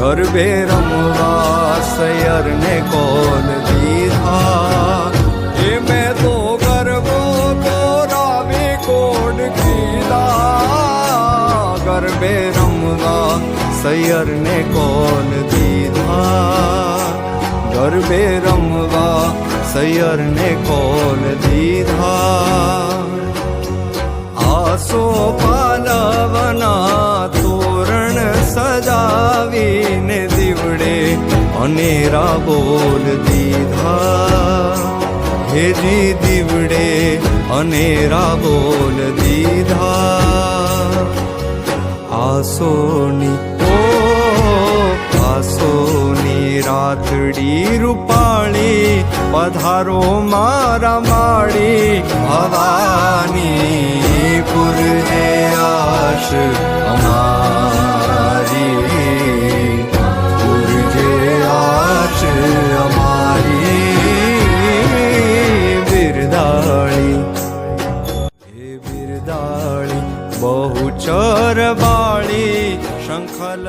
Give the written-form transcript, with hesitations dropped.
ગરબે રમવા સૈયરને કોલ દીધા. એ મેં તો ગરબો કોરાવી કોડ કીધા. ગરબે રમવા સૈયરને કોલ દીધા. ગરબે રમવા સૈયરને કોલ દીધા. આસો પાલવના તોરણ સજાવીને દીવડે અનેરા બોલ દીધા. હેજી દીવડે અનેરા બોલ દીધા. આસોની આસોની રાતડી રૂપાળી પધારો મારા માળી ભવાની પુરજે આશ અમારી. પુરજે આશ અમારી. બિરદાળી હે બિરદાળી બહુ ચર બાળી શંખલ